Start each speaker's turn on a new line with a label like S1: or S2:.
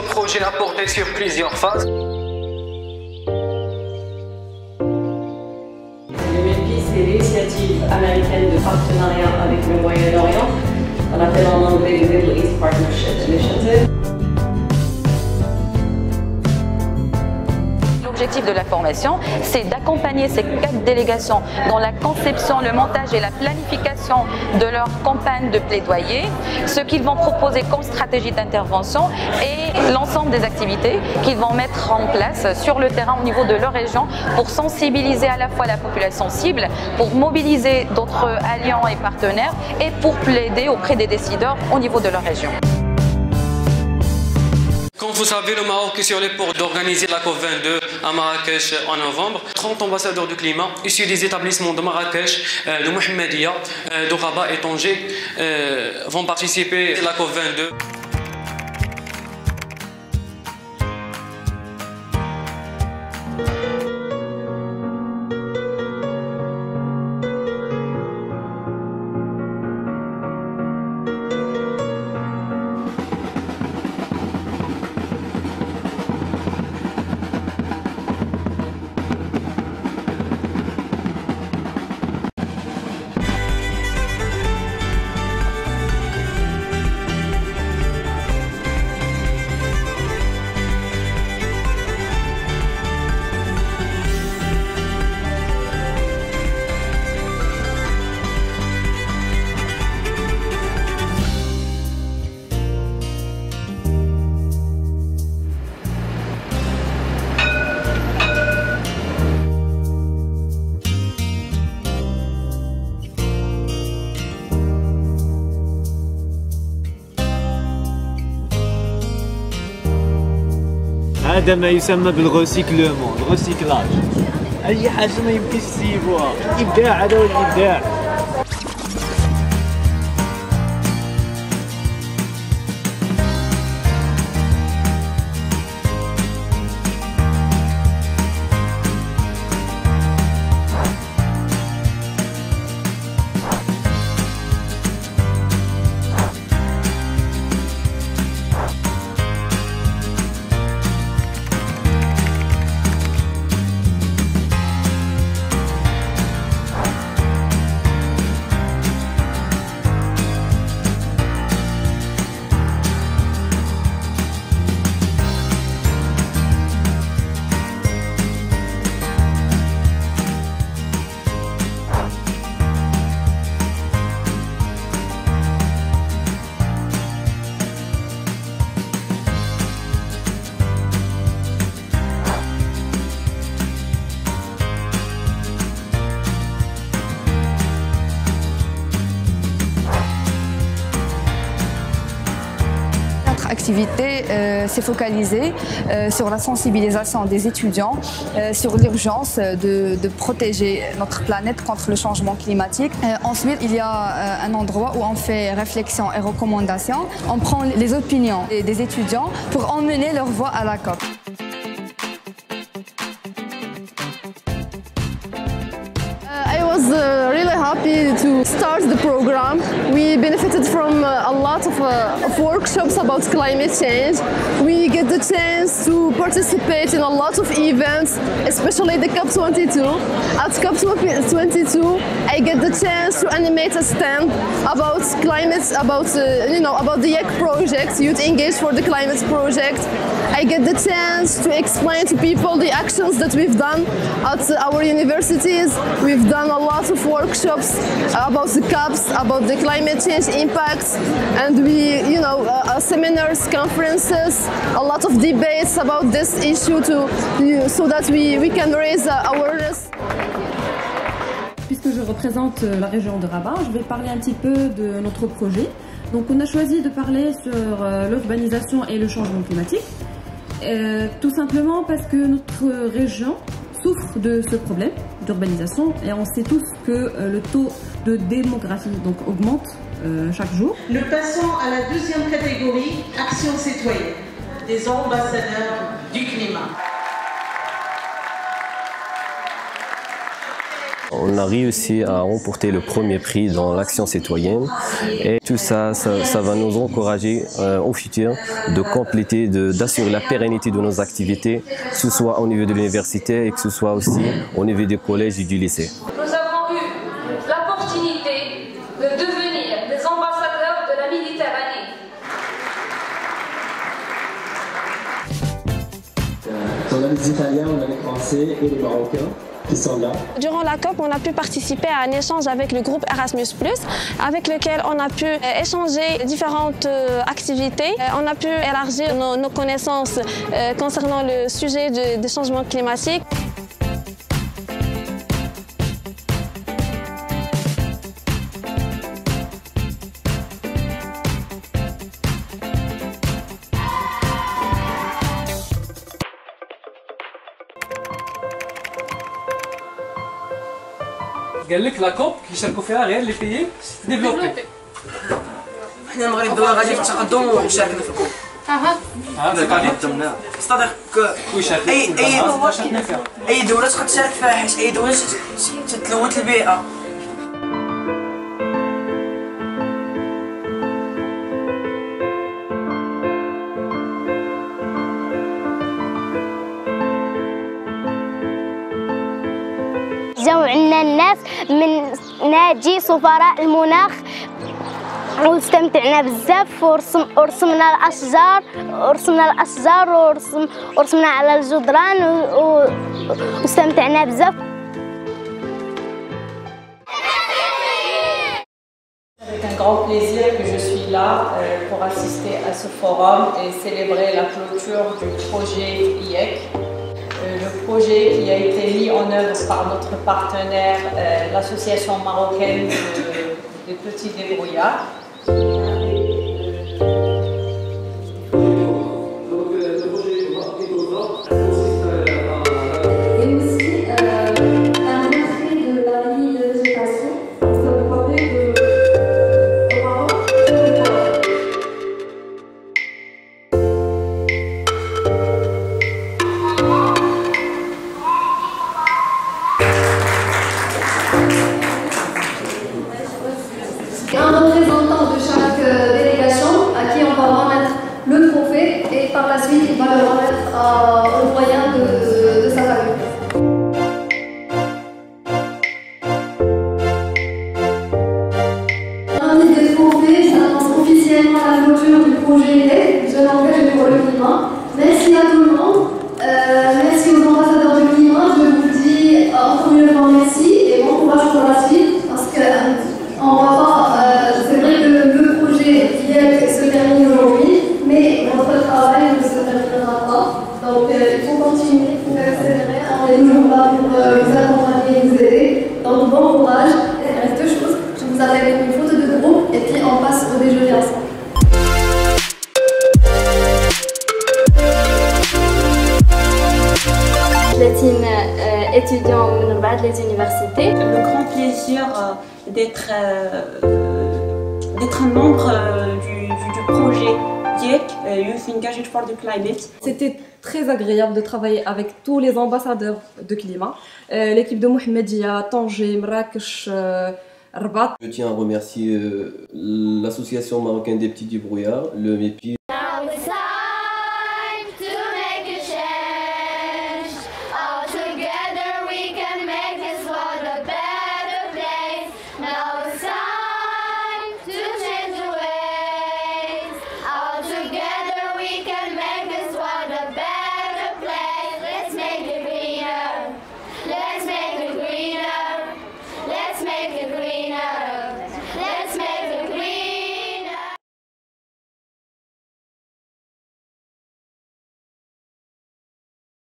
S1: projet a porté sur plusieurs phases.
S2: Le MEPI, c'est l'initiative américaine de partenariat avec le Moyen-Orient. On appelle en anglais le Middle East Partnership Initiative.
S3: L'objectif de la formation, c'est d'accompagner ces 4 délégations dans la conception, le montage et la planification de leur campagne de plaidoyer, ce qu'ils vont proposer comme stratégie d'intervention et l'ensemble des activités qu'ils vont mettre en place sur le terrain au niveau de leur région pour sensibiliser à la fois la population cible, pour mobiliser d'autres alliants et partenaires et pour plaider auprès des décideurs au niveau de leur région.
S4: Comme vous savez, le Maroc est sur les portes d'organiser la COP22 à Marrakech en novembre. 30 ambassadeurs du climat issus des établissements de Marrakech, de Mohammedia, de Rabat et Tanger vont participer à la COP22.
S5: هذا ما يسمى بالغوسيكلومون، الغوسيكلاج. أي حاجة ما يمكنش تسيبوها، إبداع، هذا هو الإبداع.
S6: Activité s'est focalisée sur la sensibilisation des étudiants, sur l'urgence de protéger notre planète contre le changement climatique. Ensuite, il y a un endroit où on fait réflexion et recommandations. On prend les opinions des étudiants pour emmener leur voix à la COP.
S7: I was really happy to start the program. We benefited from a lot of workshops about climate change. We get the chance to participate in a lot of events, especially the COP22. At COP22, I get the chance to animate a stand about climate, about the YEC project, Youth Engaged for the Climate project. I get the chance to explain to people the actions that we've done at our universities. We've done a lot of workshops about the COPs, about the climate change impacts, and seminars, conferences, a lot of debates about this issue so that we can raise awareness.
S8: Puisque je représente la région de Rabat, je vais parler un petit peu de notre projet. Donc on a choisi de parler sur l'urbanisation et le changement climatique, tout simplement parce que notre région souffre de ce problème d'urbanisation et on sait tous que le taux de démographie augmente chaque jour.
S9: Nous passons à la deuxième catégorie, action citoyenne, des ambassadeurs du climat.
S10: On a réussi à remporter le premier prix dans l'action citoyenne et tout ça, ça va nous encourager au futur de compléter, d'assurer la pérennité de nos activités, que ce soit au niveau de l'université et que ce soit aussi au niveau des collèges et du lycée.
S11: Nous avons eu l'opportunité de devenir des ambassadeurs de la Méditerranée.
S12: On a les Italiens, on a les Français et les Marocains qui sont là.
S7: Durant la COP, on a pu participer à un échange avec le groupe Erasmus+, avec lequel on a pu échanger différentes activités. On a pu élargir nos connaissances concernant le sujet des changements climatiques.
S13: قال لك لا كوب كيشاركوا فيها غير لي بيي ديفلوبي.
S14: حنا المغرب دوله غاديه في التقدم وشاركنا في الكوب. قدمنا صدق اي دوله تقدر تشارك فيها حيت اي دوله تتلوث البيئه.
S15: جاو عندنا الناس من نادي سفراء المناخ واستمتعنا بزاف ورسمنا الاشجار ورسمنا على الجدران واستمتعنا بزاف.
S2: C'est un grand plaisir que je suis là pour assister à ce forum et célébrer la clôture du projet IEC. Le projet qui a été mis en œuvre par notre partenaire, l'association marocaine des petits débrouillards.
S6: Un représentant de chaque délégation à qui on va remettre le trophée et par la suite il va le remettre au doyen de sa famille. Parmi des trophées, j'annonce officiellement la clôture du projet IEC, je l'engage pour le climat. Merci à tout le monde, merci aux ambassadeurs du climat, je vous dis encore une fois merci et bon courage pour la suite parce que on va pas, c'est vrai que le projet IEC se termine aujourd'hui, mais notre travail ne se terminera pas. Donc il faut continuer, il faut accélérer. On est toujours là pour vous accompagner et vous aider. Donc bon courage. Il reste deux choses. Je vous appelle avec une photo de groupe et puis on passe au déjeuner ensemble.
S16: La team étudiant de les universités.
S17: Le grand plaisir d'être un membre du projet IEC, Youth Engaged for the Climate.
S8: C'était très agréable de travailler avec tous les ambassadeurs de climat, l'équipe de Mohamedia, Tanger, Marrakech, Rabat.
S10: Je tiens à remercier l'association marocaine des petits débrouillards, le MEPI.